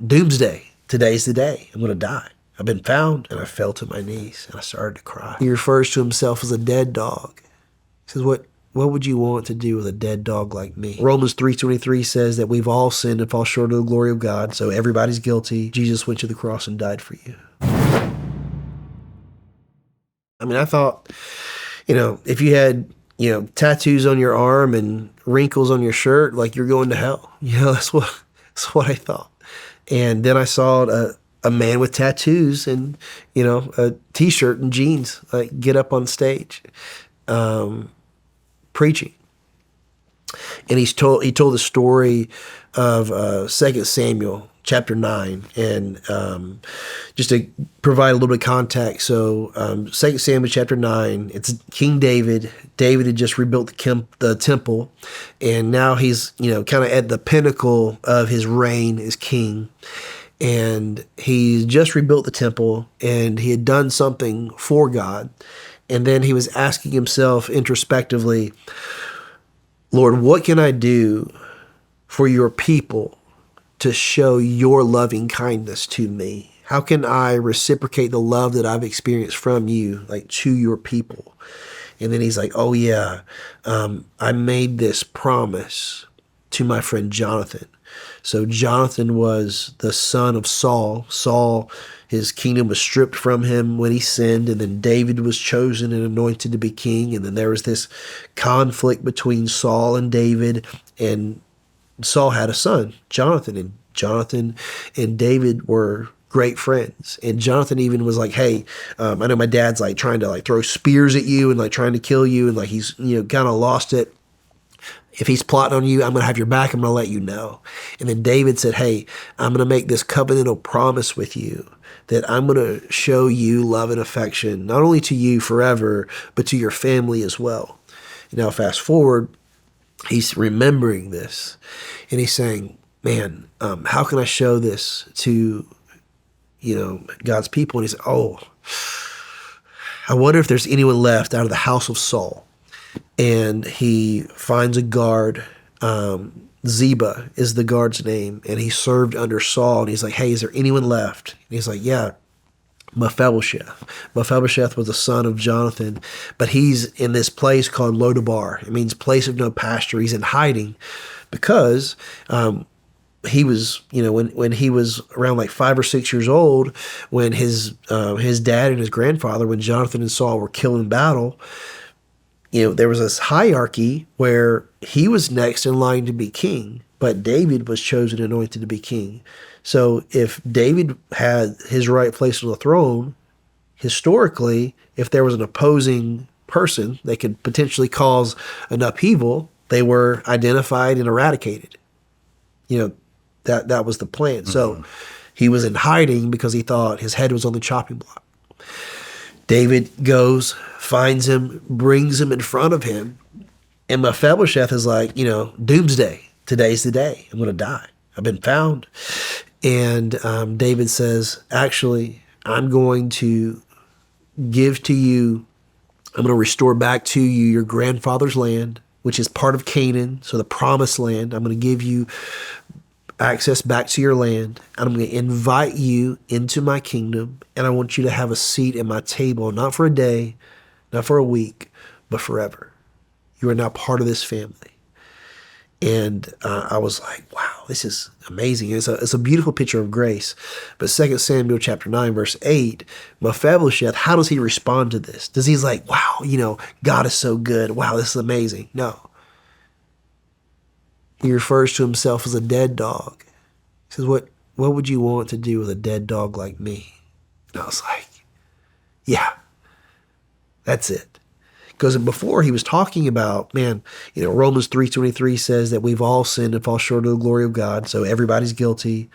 doomsday. Today's the day. I'm going to die. I've been found. And I fell to my knees and I started to cry. He refers to himself as a dead dog. He says, what would you want to do with a dead dog like me? Romans 3:23 says that we've all sinned and fall short of the glory of God, so everybody's guilty. Jesus went to the cross and died for you. I mean, I thought, if you had, tattoos on your arm and wrinkles on your shirt, like you're going to hell. That's what I thought. And then I saw a man with tattoos and, a t-shirt and jeans, like get up on stage, preaching. And he told the story of 2 Samuel chapter 9. And just to provide a little bit of context, so 2 Samuel chapter 9, it's King David. David had just rebuilt the temple, and now he's kind of at the pinnacle of his reign as king. And he just rebuilt the temple, and he had done something for God. And then he was asking himself introspectively, Lord, what can I do for your people to show your loving kindness to me? How can I reciprocate the love that I've experienced from you, like to your people? And then he's like, oh yeah, I made this promise to my friend Jonathan. So Jonathan was the son of Saul. Saul, his kingdom was stripped from him when he sinned, and then David was chosen and anointed to be king. And then there was this conflict between Saul and David, and Saul had a son, Jonathan, and Jonathan and David were great friends. And Jonathan even was like, hey, I know my dad's like trying to like throw spears at you and like trying to kill you, and like he's kind of lost it. If he's plotting on you, I'm going to have your back. I'm going to let you know. And then David said, hey, I'm going to make this covenantal promise with you that I'm going to show you love and affection, not only to you forever, but to your family as well. And now fast forward, he's remembering this and he's saying, man, how can I show this to, God's people? And he said, oh, I wonder if there's anyone left out of the house of Saul. And he finds a guard. Ziba is the guard's name, and he served under Saul. And he's like, hey, is there anyone left? And he's like, yeah, Mephibosheth. Mephibosheth was the son of Jonathan, but he's in this place called Lodabar. It means place of no pasture. He's in hiding because he was, when he was around like 5 or 6 years old, when his dad and his grandfather, when Jonathan and Saul were killed in battle, there was this hierarchy where he was next in line to be king, but David was chosen and anointed to be king. So if David had his right place on the throne, historically, if there was an opposing person that could potentially cause an upheaval, they were identified and eradicated. That was the plan. Mm-hmm. So he was in hiding because he thought his head was on the chopping block. David goes, finds him, brings him in front of him, and Mephibosheth is like, doomsday. Today's the day. I'm going to die. I've been found. And David says, actually, I'm going to give to you, I'm going to restore back to you your grandfather's land, which is part of Canaan, so the promised land. I'm going to give you access back to your land, and I'm going to invite you into my kingdom, and I want you to have a seat at my table, not for a day, not for a week, but forever. You are now part of this family. And I was like, wow, this is amazing. It's a beautiful picture of grace. But 2 Samuel chapter 9, verse 8, Mephibosheth, how does he respond to this? Does he's like, wow, God is so good. Wow, this is amazing. No. He refers to himself as a dead dog. He says, what would you want to do with a dead dog like me? And I was like, yeah, that's it. Because before he was talking about, Romans 3:23 says that we've all sinned and fall short of the glory of God, so everybody's guilty.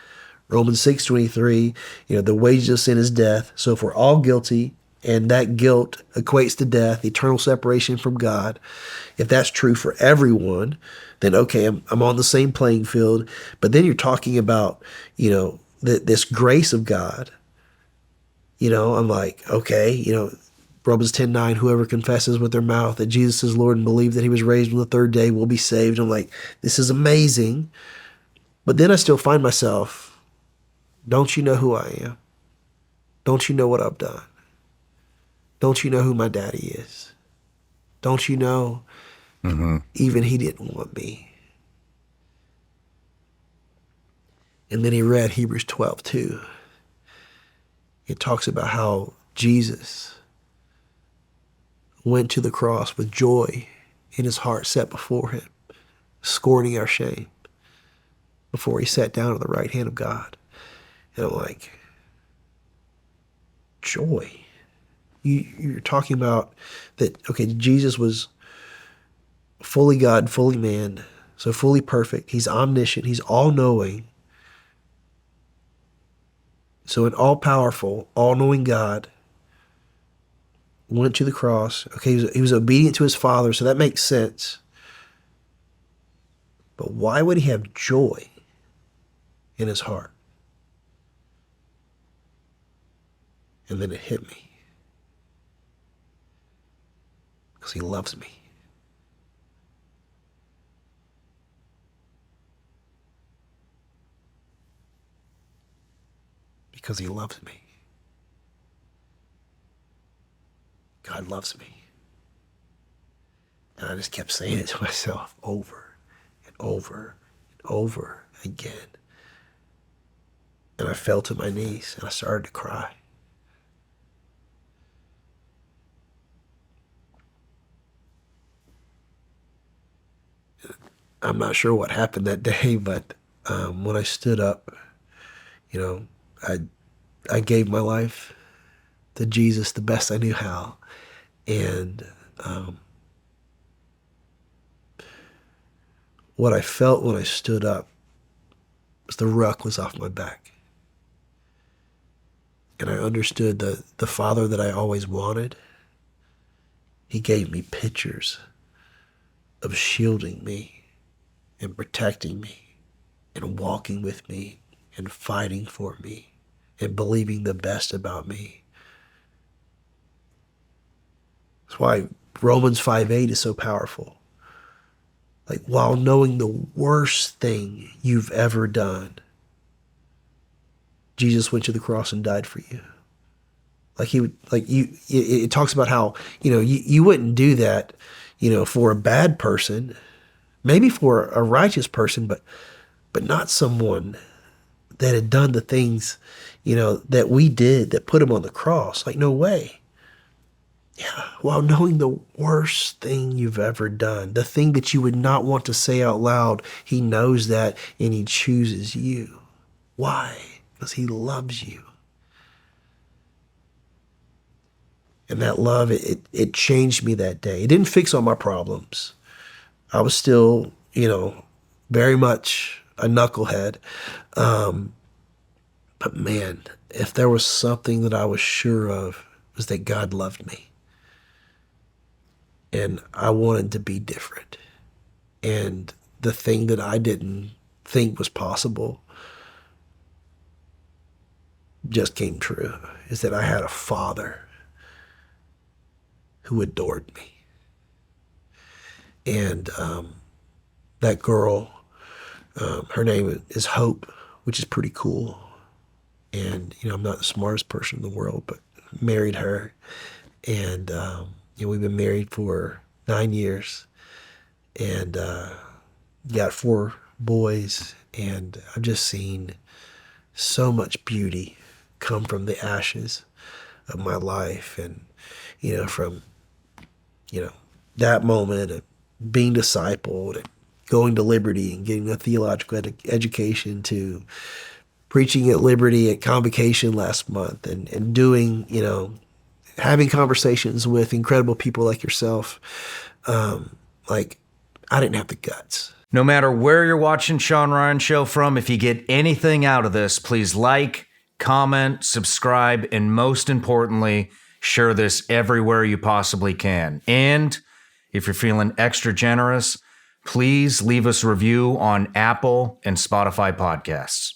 Romans 6:23, the wages of sin is death. So if we're all guilty, and that guilt equates to death, eternal separation from God, if that's true for everyone, then okay, I'm on the same playing field. But then you're talking about, this grace of God. I'm like, okay, Romans 10:9, whoever confesses with their mouth that Jesus is Lord and believes that he was raised on the third day will be saved. I'm like, this is amazing. But then I still find myself Don't you know who I am? Don't you know what I've done? Don't you know who my daddy is? Don't you know even he didn't want me? And then he read Hebrews 12:2. It talks about how Jesus went to the cross with joy in his heart set before him, scorning our shame, before he sat down at the right hand of God. And I'm like, joy? You're talking about that, okay, Jesus was fully God, fully man, so fully perfect. He's omniscient. He's all-knowing. So an all-powerful, all-knowing God went to the cross. Okay, he was obedient to his Father, so that makes sense. But why would he have joy in his heart? And then it hit me. Because he loves me. Because he loves me. God loves me. And I just kept saying it to myself over and over and over again. And I fell to my knees and I started to cry. I'm not sure what happened that day, but when I stood up, I gave my life to Jesus the best I knew how. And what I felt when I stood up was the ruck was off my back. And I understood the Father that I always wanted. He gave me pictures of shielding me and protecting me and walking with me and fighting for me and believing the best about me. That's why Romans 5:8 is so powerful. Like, while knowing the worst thing you've ever done, Jesus went to the cross and died for you. It talks about how, you wouldn't do that, for a bad person, maybe for a righteous person, but not someone that had done the things, that we did that put him on the cross. Like, no way. Yeah, while knowing the worst thing you've ever done, the thing that you would not want to say out loud, he knows that and he chooses you. Why? Because he loves you. And that love, it changed me that day. It didn't fix all my problems. I was still, very much a knucklehead. But man, if there was something that I was sure of, it was that God loved me. And I wanted to be different. And the thing that I didn't think was possible just came true, is that I had a Father who adored me. And that girl, her name is Hope, which is pretty cool. And, I'm not the smartest person in the world, but married her. And, we've been married for 9 years and got 4 boys. And I've just seen so much beauty come from the ashes of my life. And, from, that moment of being discipled and going to Liberty and getting a theological education to preaching at Liberty at Convocation last month and doing, having conversations with incredible people like yourself. I didn't have the guts. No matter where you're watching Shawn Ryan Show from, if you get anything out of this, please like, comment, subscribe, and most importantly, share this everywhere you possibly can. And if you're feeling extra generous, please leave us a review on Apple and Spotify podcasts.